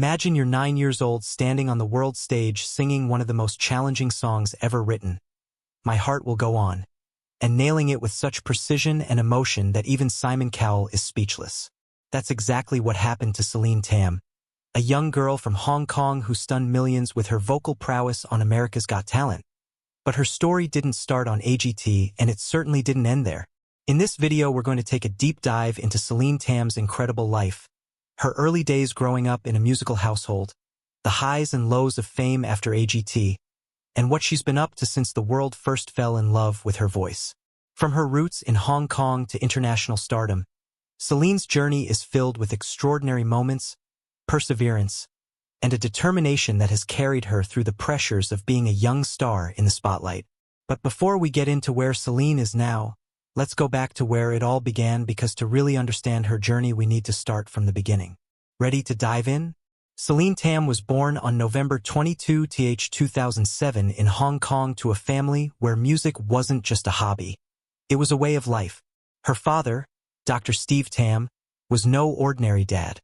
Imagine you're 9 years old standing on the world stage singing one of the most challenging songs ever written, My Heart Will Go On, and nailing it with such precision and emotion that even Simon Cowell is speechless. That's exactly what happened to Celine Tam, a young girl from Hong Kong who stunned millions with her vocal prowess on America's Got Talent. But her story didn't start on AGT, and it certainly didn't end there. In this video, we're going to take a deep dive into Celine Tam's incredible life, her early days growing up in a musical household, the highs and lows of fame after AGT, and what she's been up to since the world first fell in love with her voice. From her roots in Hong Kong to international stardom, Celine's journey is filled with extraordinary moments, perseverance, and a determination that has carried her through the pressures of being a young star in the spotlight. But before we get into where Celine is now, let's go back to where it all began, because to really understand her journey we need to start from the beginning. Ready to dive in? Celine Tam was born on November 22, 2007 in Hong Kong to a family where music wasn't just a hobby. It was a way of life. Her father, Dr. Steve Tam, was no ordinary dad,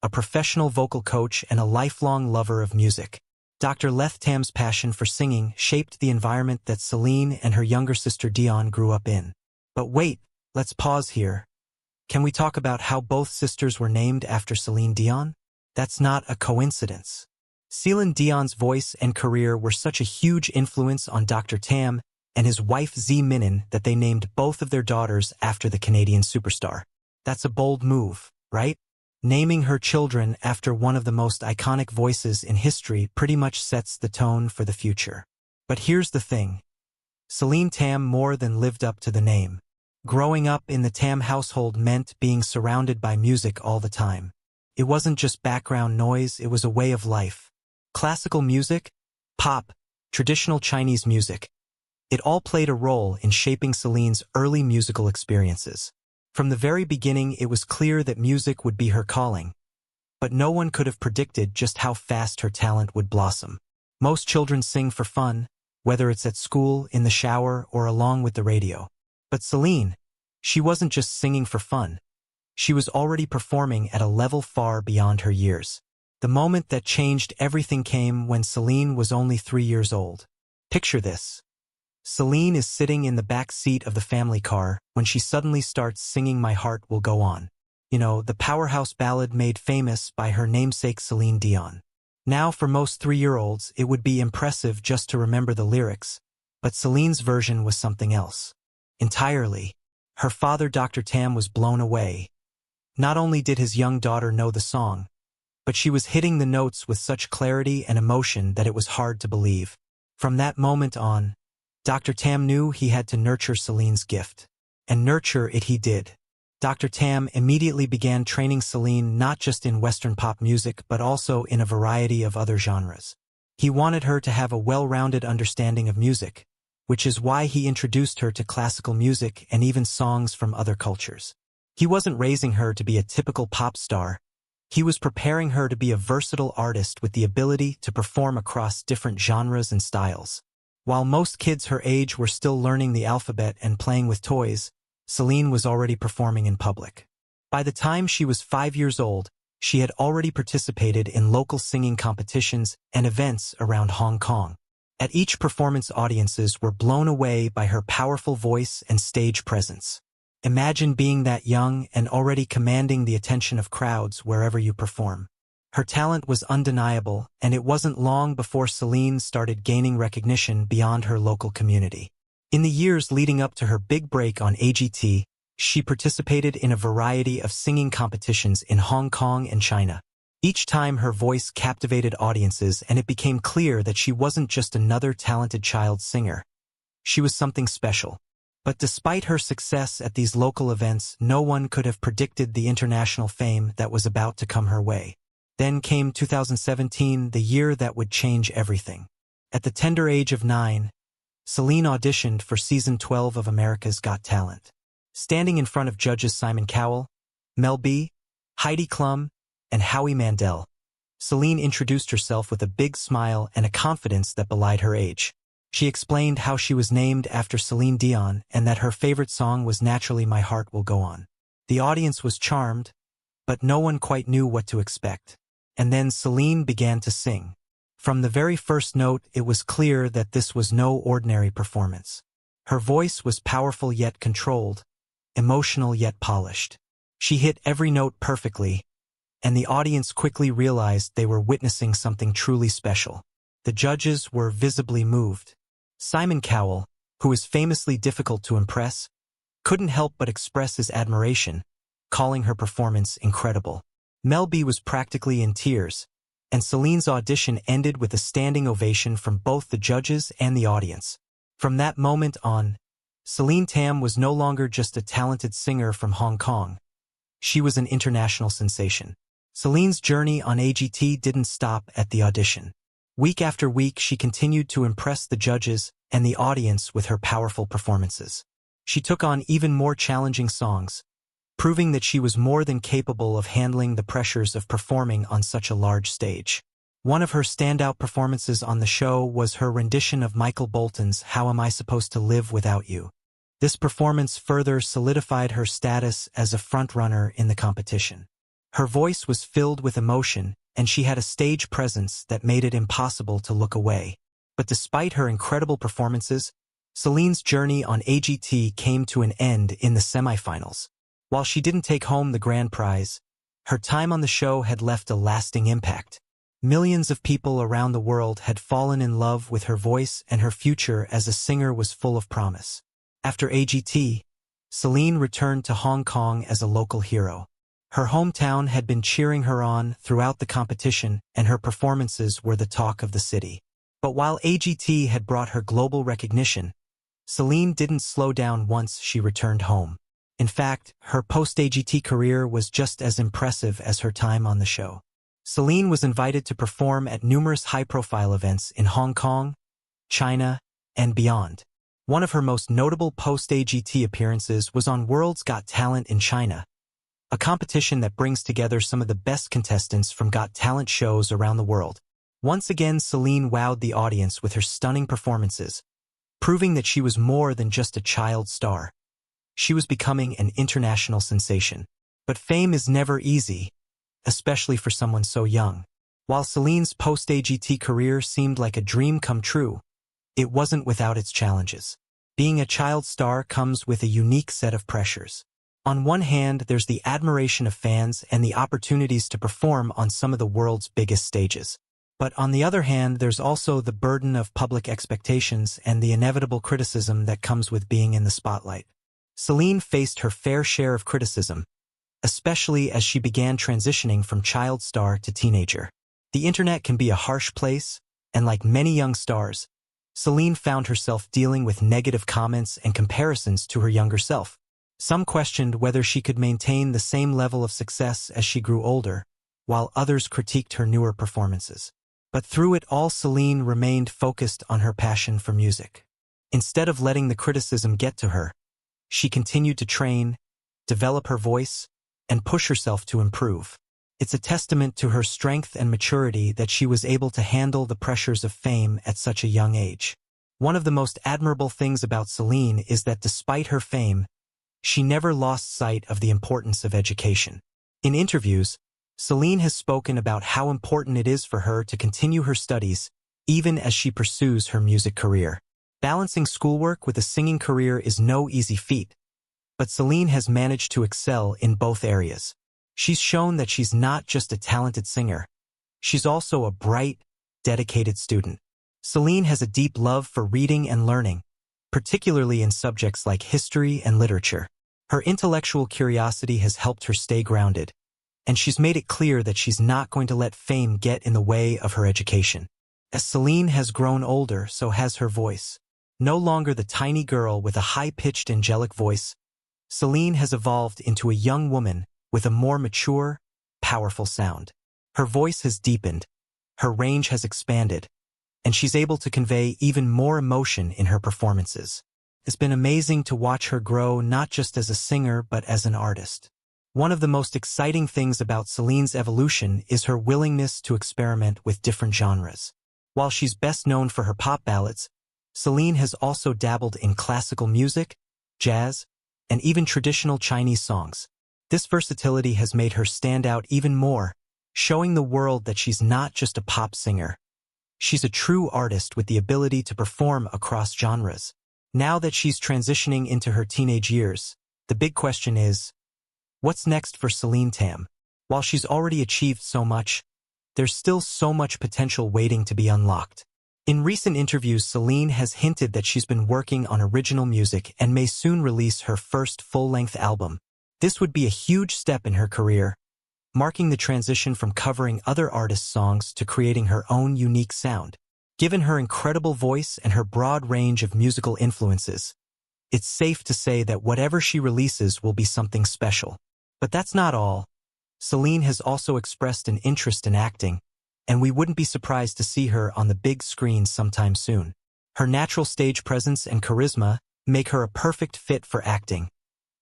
a professional vocal coach and a lifelong lover of music. Dr. Leth Tam's passion for singing shaped the environment that Celine and her younger sister Dion grew up in. But wait, let's pause here. Can we talk about how both sisters were named after Celine Dion? That's not a coincidence. Celine Dion's voice and career were such a huge influence on Dr. Tam and his wife Z Minin that they named both of their daughters after the Canadian superstar. That's a bold move, right? Naming her children after one of the most iconic voices in history pretty much sets the tone for the future. But here's the thing. Celine Tam more than lived up to the name. Growing up in the Tam household meant being surrounded by music all the time. It wasn't just background noise, it was a way of life. Classical music, pop, traditional Chinese music. It all played a role in shaping Celine's early musical experiences. From the very beginning, it was clear that music would be her calling. But no one could have predicted just how fast her talent would blossom. Most children sing for fun, whether it's at school, in the shower, or along with the radio. But Celine, she wasn't just singing for fun. She was already performing at a level far beyond her years. The moment that changed everything came when Celine was only 3 years old. Picture this. Celine is sitting in the back seat of the family car when she suddenly starts singing My Heart Will Go On. You know, the powerhouse ballad made famous by her namesake Celine Dion. Now, for most 3-year-olds, it would be impressive just to remember the lyrics, but Celine's version was something else. Entirely. Her father, Dr. Tam, was blown away. Not only did his young daughter know the song, but she was hitting the notes with such clarity and emotion that it was hard to believe. From that moment on, Dr. Tam knew he had to nurture Celine's gift. And nurture it he did. Dr. Tam immediately began training Celine not just in Western pop music but also in a variety of other genres. He wanted her to have a well-rounded understanding of music, which is why he introduced her to classical music and even songs from other cultures. He wasn't raising her to be a typical pop star. He was preparing her to be a versatile artist with the ability to perform across different genres and styles. While most kids her age were still learning the alphabet and playing with toys, Celine was already performing in public. By the time she was 5 years old, she had already participated in local singing competitions and events around Hong Kong. At each performance, audiences were blown away by her powerful voice and stage presence. Imagine being that young and already commanding the attention of crowds wherever you perform. Her talent was undeniable, and it wasn't long before Celine started gaining recognition beyond her local community. In the years leading up to her big break on AGT, she participated in a variety of singing competitions in Hong Kong and China. Each time her voice captivated audiences, and it became clear that she wasn't just another talented child singer. She was something special. But despite her success at these local events, no one could have predicted the international fame that was about to come her way. Then came 2017, the year that would change everything. At the tender age of 9, Celine auditioned for Season 12 of America's Got Talent. Standing in front of judges Simon Cowell, Mel B, Heidi Klum, and Howie Mandel, Celine introduced herself with a big smile and a confidence that belied her age. She explained how she was named after Celine Dion and that her favorite song was naturally My Heart Will Go On. The audience was charmed, but no one quite knew what to expect. And then Celine began to sing. From the very first note, it was clear that this was no ordinary performance. Her voice was powerful yet controlled, emotional yet polished. She hit every note perfectly, and the audience quickly realized they were witnessing something truly special. The judges were visibly moved. Simon Cowell, who is famously difficult to impress, couldn't help but express his admiration, calling her performance incredible. Mel B was practically in tears, and Celine's audition ended with a standing ovation from both the judges and the audience. From that moment on, Celine Tam was no longer just a talented singer from Hong Kong. She was an international sensation. Celine's journey on AGT didn't stop at the audition. Week after week, she continued to impress the judges and the audience with her powerful performances. She took on even more challenging songs, proving that she was more than capable of handling the pressures of performing on such a large stage. One of her standout performances on the show was her rendition of Michael Bolton's "How Am I Supposed to Live Without You?" This performance further solidified her status as a frontrunner in the competition. Her voice was filled with emotion, and she had a stage presence that made it impossible to look away. But despite her incredible performances, Celine's journey on AGT came to an end in the semifinals. While she didn't take home the grand prize, her time on the show had left a lasting impact. Millions of people around the world had fallen in love with her voice, and her future as a singer was full of promise. After AGT, Celine returned to Hong Kong as a local hero. Her hometown had been cheering her on throughout the competition, and her performances were the talk of the city. But while AGT had brought her global recognition, Celine didn't slow down once she returned home. In fact, her post-AGT career was just as impressive as her time on the show. Celine was invited to perform at numerous high-profile events in Hong Kong, China, and beyond. One of her most notable post-AGT appearances was on World's Got Talent in China, a competition that brings together some of the best contestants from Got Talent shows around the world. Once again, Celine wowed the audience with her stunning performances, proving that she was more than just a child star. She was becoming an international sensation. But fame is never easy, especially for someone so young. While Celine's post-AGT career seemed like a dream come true, it wasn't without its challenges. Being a child star comes with a unique set of pressures. On one hand, there's the admiration of fans and the opportunities to perform on some of the world's biggest stages. But on the other hand, there's also the burden of public expectations and the inevitable criticism that comes with being in the spotlight. Celine faced her fair share of criticism, especially as she began transitioning from child star to teenager. The internet can be a harsh place, and like many young stars, Celine found herself dealing with negative comments and comparisons to her younger self. Some questioned whether she could maintain the same level of success as she grew older, while others critiqued her newer performances. But through it all, Celine remained focused on her passion for music. Instead of letting the criticism get to her, she continued to train, develop her voice, and push herself to improve. It's a testament to her strength and maturity that she was able to handle the pressures of fame at such a young age. One of the most admirable things about Celine is that despite her fame, she never lost sight of the importance of education. In interviews, Celine has spoken about how important it is for her to continue her studies, even as she pursues her music career. Balancing schoolwork with a singing career is no easy feat, but Celine has managed to excel in both areas. She's shown that she's not just a talented singer, she's also a bright, dedicated student. Celine has a deep love for reading and learning, particularly in subjects like history and literature. Her intellectual curiosity has helped her stay grounded, and she's made it clear that she's not going to let fame get in the way of her education. As Celine has grown older, so has her voice. No longer the tiny girl with a high-pitched angelic voice, Celine has evolved into a young woman with a more mature, powerful sound. Her voice has deepened, her range has expanded, and she's able to convey even more emotion in her performances. It's been amazing to watch her grow not just as a singer but as an artist. One of the most exciting things about Celine's evolution is her willingness to experiment with different genres. While she's best known for her pop ballads, Celine has also dabbled in classical music, jazz, and even traditional Chinese songs. This versatility has made her stand out even more, showing the world that she's not just a pop singer. She's a true artist with the ability to perform across genres. Now that she's transitioning into her teenage years, the big question is, what's next for Celine Tam? While she's already achieved so much, there's still so much potential waiting to be unlocked. In recent interviews, Celine has hinted that she's been working on original music and may soon release her first full-length album. This would be a huge step in her career, marking the transition from covering other artists' songs to creating her own unique sound. Given her incredible voice and her broad range of musical influences, it's safe to say that whatever she releases will be something special. But that's not all. Celine has also expressed an interest in acting, and we wouldn't be surprised to see her on the big screen sometime soon. Her natural stage presence and charisma make her a perfect fit for acting,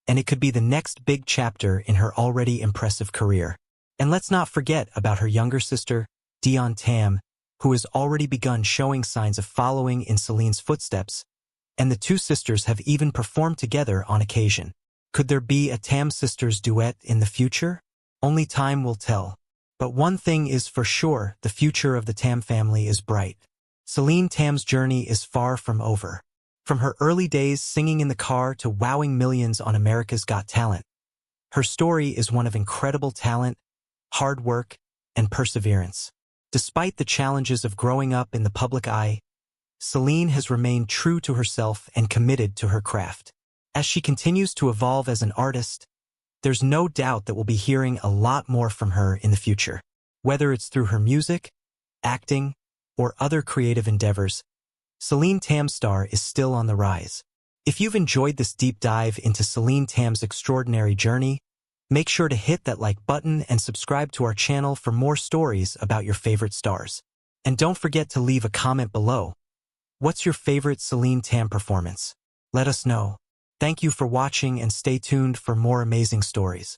and it could be the next big chapter in her already impressive career. And let's not forget about her younger sister, Celine Tam, who has already begun showing signs of following in Celine's footsteps, and the two sisters have even performed together on occasion. Could there be a Tam sisters duet in the future? Only time will tell. But one thing is for sure, the future of the Tam family is bright. Celine Tam's journey is far from over. From her early days singing in the car to wowing millions on America's Got Talent, her story is one of incredible talent, hard work, and perseverance. Despite the challenges of growing up in the public eye, Celine has remained true to herself and committed to her craft. As she continues to evolve as an artist, there's no doubt that we'll be hearing a lot more from her in the future. Whether it's through her music, acting, or other creative endeavors, Celine Tam's star is still on the rise. If you've enjoyed this deep dive into Celine Tam's extraordinary journey, make sure to hit that like button and subscribe to our channel for more stories about your favorite stars. And don't forget to leave a comment below. What's your favorite Celine Tam performance? Let us know. Thank you for watching and stay tuned for more amazing stories.